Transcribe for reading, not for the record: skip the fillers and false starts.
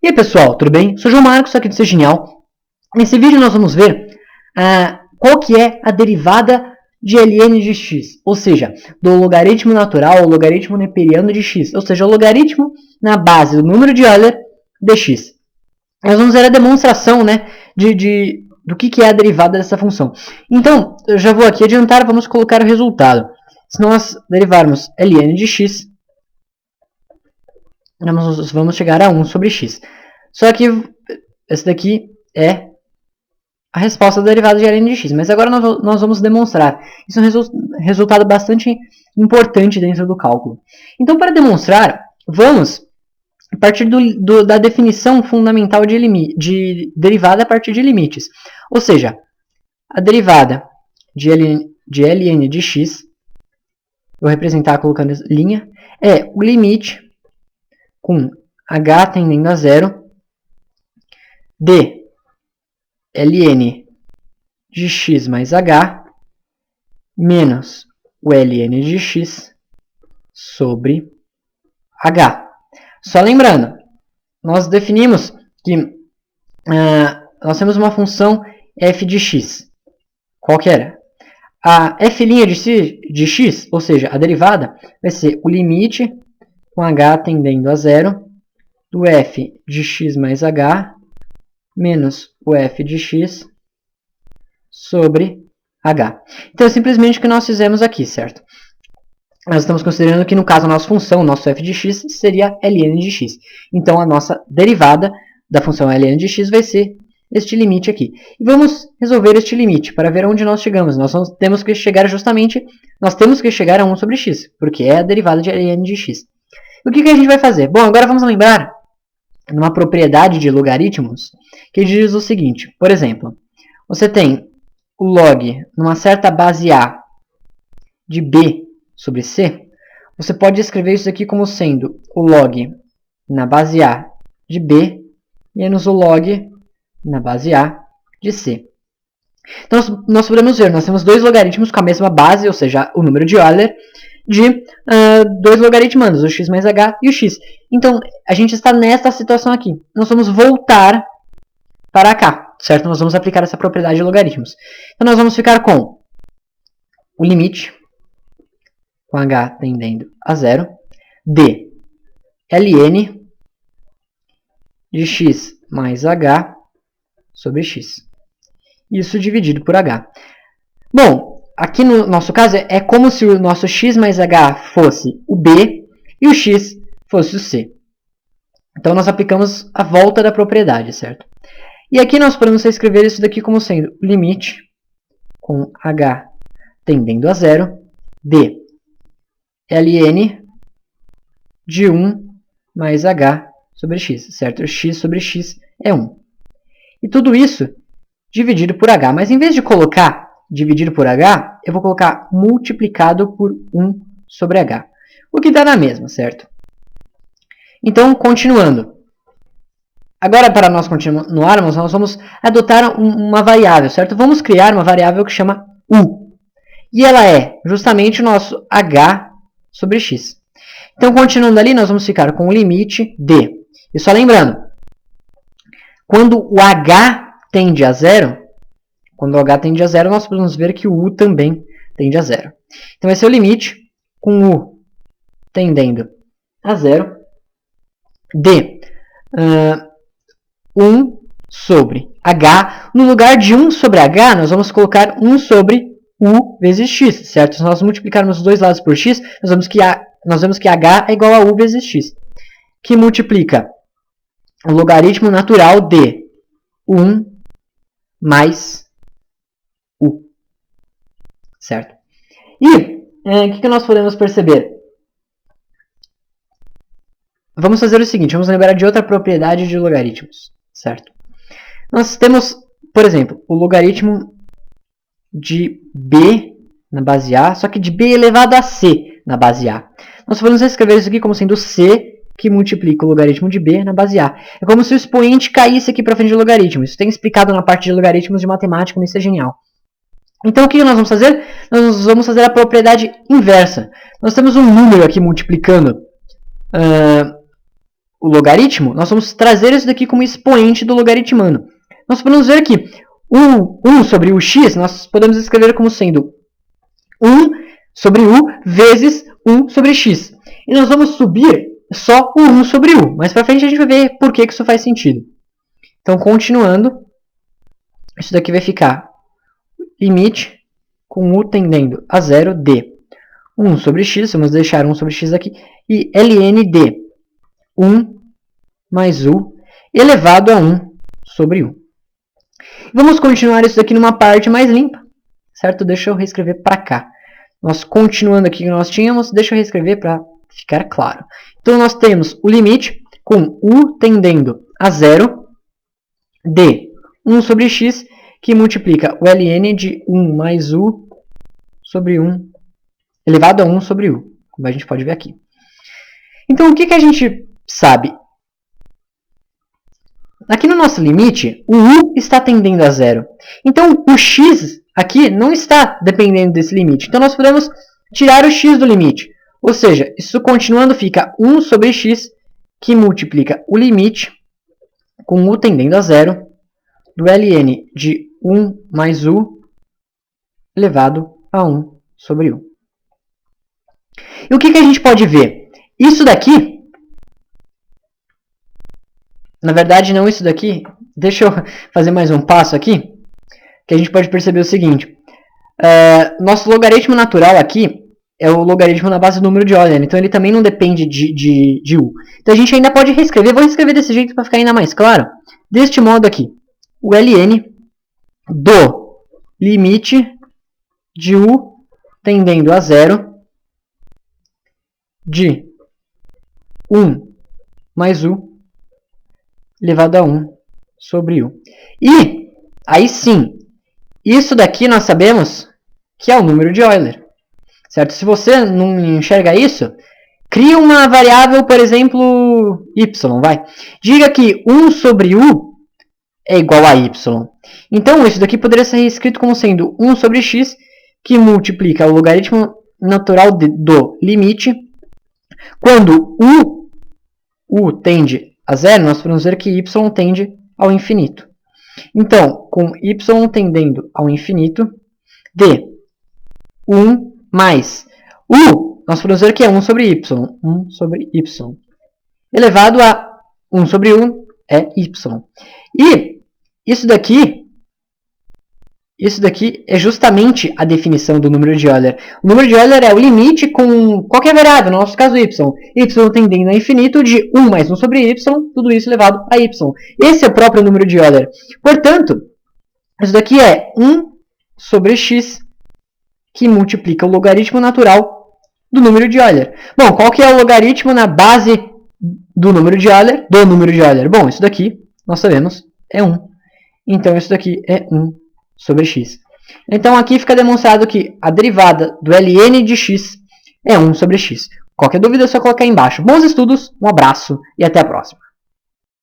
E aí pessoal, tudo bem? Sou o João Marcos, aqui do Ser Genial. Nesse vídeo nós vamos ver qual que é a derivada de ln de x, ou seja, do logaritmo natural ou logaritmo neperiano de x, ou seja, o logaritmo na base do número de Euler de x. Nós vamos ver a demonstração, né, do que é a derivada dessa função. Então, eu já vou aqui adiantar, vamos colocar o resultado. Se nós derivarmos ln de x, nós vamos chegar a 1 sobre x. Só que esse daqui é a resposta da derivada de ln de x. Mas agora nós vamos demonstrar. Isso é um resultado bastante importante dentro do cálculo. Então, para demonstrar, vamos partir da definição fundamental de derivada a partir de limites. Ou seja, a derivada de ln de x, vou representar colocando linha, é o limite com h tendendo a zero de ln de x mais h menos o ln de x sobre h. Só lembrando, nós definimos que nós temos uma função f de x. Qual que era? A f' de x, ou seja, a derivada, vai ser o limite com h tendendo a zero do f de x mais h menos o f de x sobre h. Então, é simplesmente o que nós fizemos aqui, certo? Nós estamos considerando que, no caso, a nossa função, o nosso f de x, seria ln de x. Então, a nossa derivada da função ln de x vai ser este limite aqui. E vamos resolver este limite para ver onde nós chegamos. Nós temos que chegar a 1 sobre x, porque é a derivada de ln de x. O que a gente vai fazer? Bom, agora vamos lembrar numa propriedade de logaritmos que diz o seguinte. Por exemplo, você tem o log numa certa base A de B sobre C. Você pode escrever isso aqui como sendo o log na base A de B menos o log na base A de C. Então, nós podemos ver, nós temos dois logaritmos com a mesma base, ou seja, o número de Euler, de dois logaritmandos, o x mais h e o x. Então, a gente está nesta situação aqui. Nós vamos voltar para cá, certo? Nós vamos aplicar essa propriedade de logaritmos. Então, nós vamos ficar com o limite, com h tendendo a zero, de ln de x mais h sobre x. Isso dividido por h. Bom, aqui no nosso caso é como se o nosso x mais h fosse o b e o x fosse o c. Então, nós aplicamos a volta da propriedade, certo? E aqui nós podemos escrever isso daqui como sendo limite com h tendendo a zero de ln de 1 mais h sobre x, certo? X sobre x é 1. E tudo isso dividido por h. Mas em vez de colocar dividido por h, eu vou colocar multiplicado por 1 sobre h. O que dá na mesma, certo? Então, continuando. Agora, para nós continuarmos, nós vamos adotar uma variável, certo? Vamos criar uma variável que chama u. E ela é justamente o nosso h sobre x. Então, continuando ali, nós vamos ficar com o limite de. E só lembrando, quando o h tende a zero, nós podemos ver que o u também tende a zero. Então, esse é o limite com u tendendo a zero de 1 sobre h. No lugar de 1 sobre h, nós vamos colocar 1 sobre u vezes x, certo? Se nós multiplicarmos os dois lados por x, nós vemos que h é igual a u vezes x, que multiplica o logaritmo natural de 1 mais u, certo? E o que nós podemos perceber? Vamos fazer o seguinte, vamos lembrar de outra propriedade de logaritmos, certo? Nós temos, por exemplo, o logaritmo de b na base a, só que de b elevado a c na base a. Nós podemos escrever isso aqui como sendo c que multiplica o logaritmo de b na base a. É como se o expoente caísse aqui para frente do logaritmo. Isso tem explicado na parte de logaritmos de matemática, isso é genial. Então, o que nós vamos fazer? Nós vamos fazer a propriedade inversa. Nós temos um número aqui multiplicando o logaritmo, nós vamos trazer isso daqui como expoente do logaritmano. Nós podemos ver que 1 sobre ux, nós podemos escrever como sendo 1 sobre u vezes 1 sobre x. E nós vamos subir só o 1 sobre u. Mais pra frente a gente vai ver por que isso faz sentido. Então, continuando, isso daqui vai ficar limite com u tendendo a 0 de 1 sobre x, vamos deixar 1 sobre x aqui, e ln de 1 mais u elevado a 1 sobre u. Vamos continuar isso daqui numa parte mais limpa, certo? Deixa eu reescrever para cá. Nós continuando aqui que nós tínhamos, deixa eu reescrever para ficar claro. Então, nós temos o limite com u tendendo a 0 de 1 sobre x, que multiplica o ln de 1 mais u sobre 1 elevado a 1 sobre u, como a gente pode ver aqui. Então, o que a gente sabe? Aqui no nosso limite, o u está tendendo a 0. Então, o x aqui não está dependendo desse limite. Então, nós podemos tirar o x do limite. Ou seja, isso continuando fica 1 sobre x, que multiplica o limite com u tendendo a 0 do ln de 1 mais u elevado a 1 sobre u. E o que a gente pode ver? Isso daqui, na verdade não isso daqui, deixa eu fazer mais um passo aqui, que a gente pode perceber o seguinte. Nosso logaritmo natural aqui é o logaritmo na base do número de Euler, então ele também não depende de u. Então a gente ainda pode reescrever, vou reescrever desse jeito para ficar ainda mais claro. Deste modo aqui, o ln do limite de u tendendo a 0 de 1 mais u elevado a 1 sobre u. E, aí sim, isso daqui nós sabemos que é o número de Euler. Certo? Se você não enxerga isso, cria uma variável, por exemplo, y, vai. Diga que 1 sobre u é igual a y. Então, isso daqui poderia ser escrito como sendo 1 sobre x, que multiplica o logaritmo natural do limite. Quando u tende a 0, nós podemos ver que y tende ao infinito. Então, com y tendendo ao infinito, de 1 mais u, nós podemos ver que é 1 sobre y. 1 sobre y. Elevado a 1 sobre 1 é y. E isso daqui é justamente a definição do número de Euler. O número de Euler é o limite com qualquer variável, no nosso caso y. Y tendendo ao infinito de 1 mais 1 sobre y, tudo isso elevado a y. Esse é o próprio número de Euler. Portanto, isso daqui é 1 sobre x, que multiplica o logaritmo natural do número de Euler. Bom, qual que é o logaritmo na base do número de Euler? Bom, isso daqui, nós sabemos, é 1. Então, isso daqui é 1 sobre x. Então, aqui fica demonstrado que a derivada do ln de x é 1 sobre x. Qualquer dúvida é só colocar aí embaixo. Bons estudos, um abraço e até a próxima.